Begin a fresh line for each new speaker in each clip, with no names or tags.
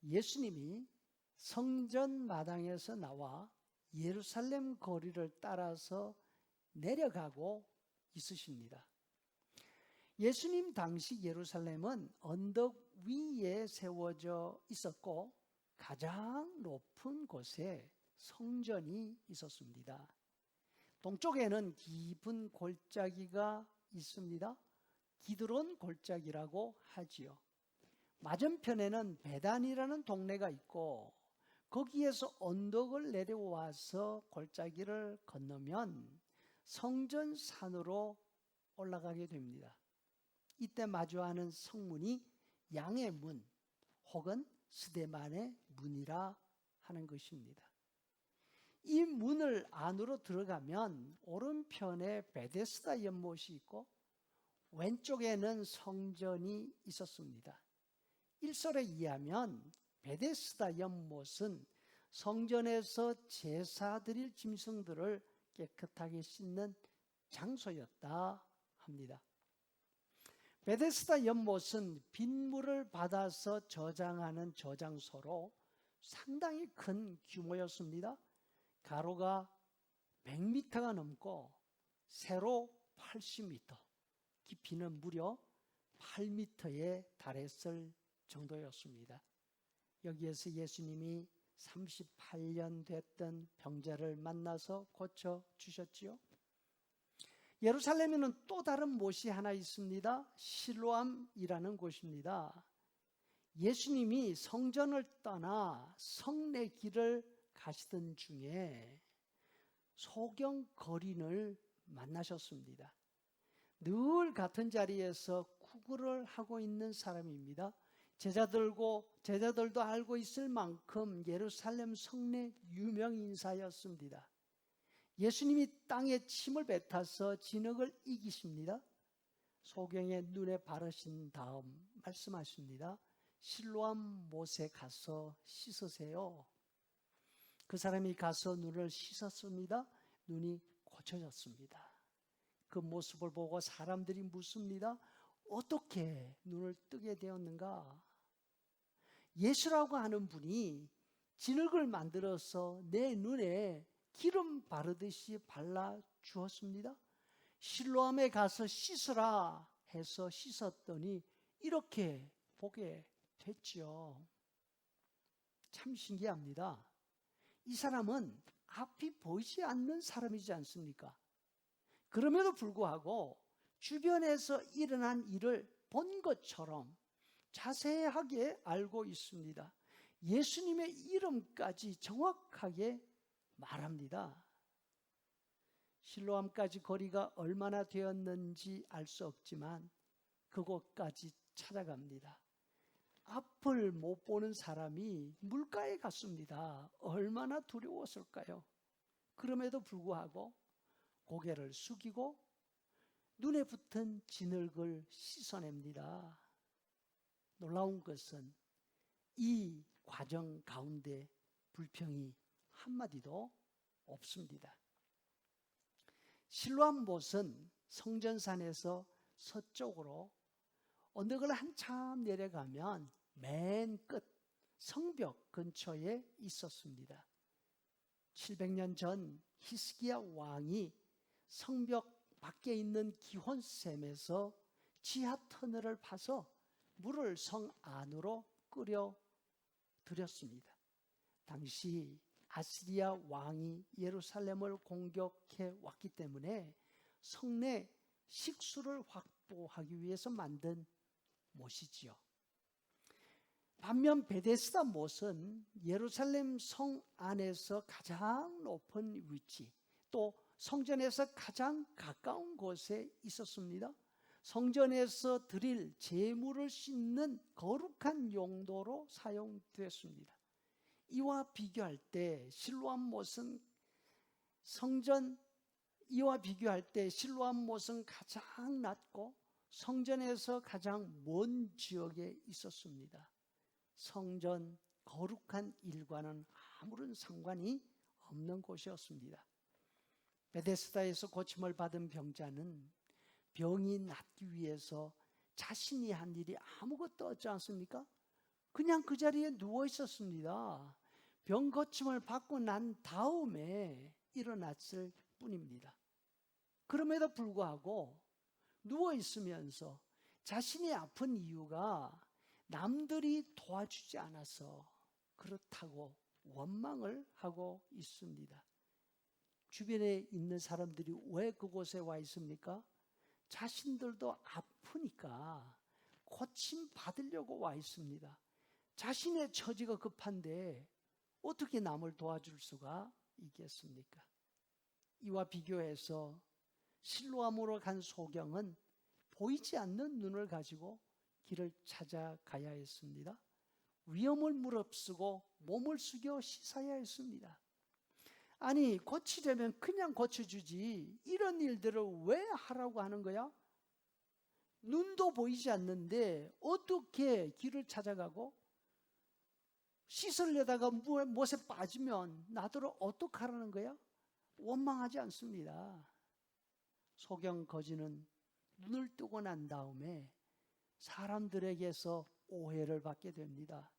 예수님이 성전 마당에서 나와 예루살렘 거리를 따라서 내려가고 있으십니다. 예수님 당시 예루살렘은 언덕 위에 세워져 있었고 가장 높은 곳에 성전이 있었습니다. 동쪽에는 깊은 골짜기가 있습니다. 기드론 골짜기라고 하지요. 맞은편에는 베단이라는 동네가 있고 거기에서 언덕을 내려와서 골짜기를 건너면 성전 산으로 올라가게 됩니다. 이때 마주하는 성문이 양의 문 혹은 스데반의 문이라 하는 것입니다. 이 문을 안으로 들어가면 오른편에 베데스다 연못이 있고 왼쪽에는 성전이 있었습니다. 일설에 의하면 베데스다 연못은 성전에서 제사 드릴 짐승들을 깨끗하게 씻는 장소였다 합니다. 베데스다 연못은 빗물을 받아서 저장하는 저장소로 상당히 큰 규모였습니다. 가로가 100m가 넘고 세로 80m, 깊이는 무려 8m에 달했을 정도였습니다. 여기에서 예수님이 38년 됐던 병자를 만나서 고쳐주셨지요. 예루살렘에는 또 다른 못이 하나 있습니다. 실로암이라는 곳입니다. 예수님이 성전을 떠나 성내 길을 가시던 중에 소경 거린을 만나셨습니다. 늘 같은 자리에서 구걸을 하고 있는 사람입니다. 제자들도 알고 있을 만큼 예루살렘 성내 유명 인사였습니다. 예수님이 땅에 침을 뱉어서 진흙을 이기십니다. 소경의 눈에 바르신 다음 말씀하십니다. 실로암 못에 가서 씻으세요. 그 사람이 가서 눈을 씻었습니다. 눈이 고쳐졌습니다. 그 모습을 보고 사람들이 묻습니다. 어떻게 눈을 뜨게 되었는가? 예수라고 하는 분이 진흙을 만들어서 내 눈에 기름 바르듯이 발라 주었습니다. 실로암에 가서 씻으라 해서 씻었더니 이렇게 보게 됐죠. 참 신기합니다. 이 사람은 앞이 보이지 않는 사람이지 않습니까? 그럼에도 불구하고 주변에서 일어난 일을 본 것처럼 자세하게 알고 있습니다. 예수님의 이름까지 정확하게 말합니다. 실로암까지 거리가 얼마나 되었는지 알 수 없지만 그곳까지 찾아갑니다. 앞을 못 보는 사람이 물가에 갔습니다. 얼마나 두려웠을까요? 그럼에도 불구하고 고개를 숙이고 눈에 붙은 진흙을 씻어냅니다. 놀라운 것은 이 과정 가운데 불평이 한마디도 없습니다. 실로암 못은 성전산에서 서쪽으로 언덕을 한참 내려가면 맨 끝 성벽 근처에 있었습니다. 700년 전 히스기야 왕이 성벽 밖에 있는 기혼샘에서 지하 터널을 파서 물을 성 안으로 끌어 들였습니다. 당시 아시리아 왕이 예루살렘을 공격해 왔기 때문에 성내 식수를 확보하기 위해서 만든 못이지요. 반면 베데스다 못은 예루살렘 성 안에서 가장 높은 위치, 또 성전에서 가장 가까운 곳에 있었습니다. 성전에서 드릴 제물을 씻는 거룩한 용도로 사용됐습니다. 이와 비교할 때 실로암 못은 가장 낮고 성전에서 가장 먼 지역에 있었습니다. 성전 거룩한 일과는 아무런 상관이 없는 곳이었습니다. 베데스다에서 고침을 받은 병자는 병이 낫기 위해서 자신이 한 일이 아무것도 없지 않습니까? 그냥 그 자리에 누워 있었습니다. 병 고침을 받고 난 다음에 일어났을 뿐입니다. 그럼에도 불구하고 누워 있으면서 자신이 아픈 이유가 남들이 도와주지 않아서 그렇다고 원망을 하고 있습니다. 주변에 있는 사람들이 왜 그곳에 와 있습니까? 자신들도 아프니까 고침 받으려고 와 있습니다. 자신의 처지가 급한데 어떻게 남을 도와줄 수가 있겠습니까? 이와 비교해서 실로암으로 간 소경은 보이지 않는 눈을 가지고 길을 찾아가야 했습니다. 위험을 무릅쓰고 몸을 숙여 씻어야 했습니다. 아니, 고치려면 그냥 고쳐주지 이런 일들을 왜 하라고 하는 거야? 눈도 보이지 않는데 어떻게 길을 찾아가고 씻으려다가 못에 빠지면 나더러 어떡하라는 거야? 원망하지 않습니다. 소경 거지는 눈을 뜨고 난 다음에 사람들에게서 오해를 받게 됩니다.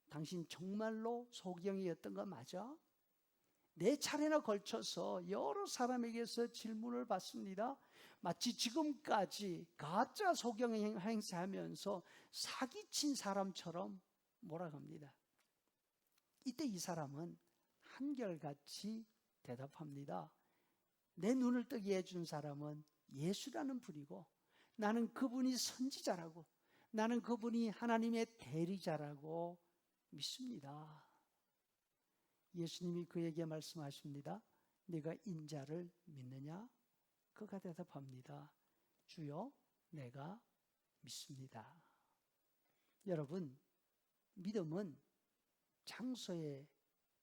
당신 정말로 소경이었던 거 맞아? 네 차례나 걸쳐서 여러 사람에게서 질문을 받습니다. 마치 지금까지 가짜 소경 행세하면서 사기친 사람처럼 몰아갑니다. 이때 이 사람은 한결같이 대답합니다. 내 눈을 뜨게 해준 사람은 예수라는 분이고 나는 그분이 선지자라고 나는 그분이 하나님의 대리자라고 믿습니다. 예수님이 그에게 말씀하십니다. 네가 인자를 믿느냐? 그가 대답합니다. 주여, 내가 믿습니다. 여러분, 믿음은 장소에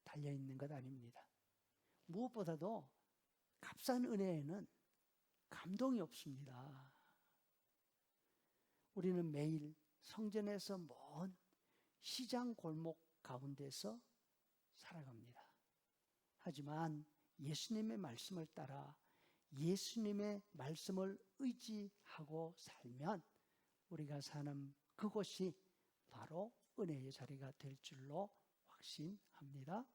달려있는 것 아닙니다. 무엇보다도 값싼 은혜에는 감동이 없습니다. 우리는 매일 성전에서 먼 시장 골목 가운데서 살아갑니다. 하지만 예수님의 말씀을 따라 예수님의 말씀을 의지하고 살면 우리가 사는 그곳이 바로 은혜의 자리가 될 줄로 확신합니다.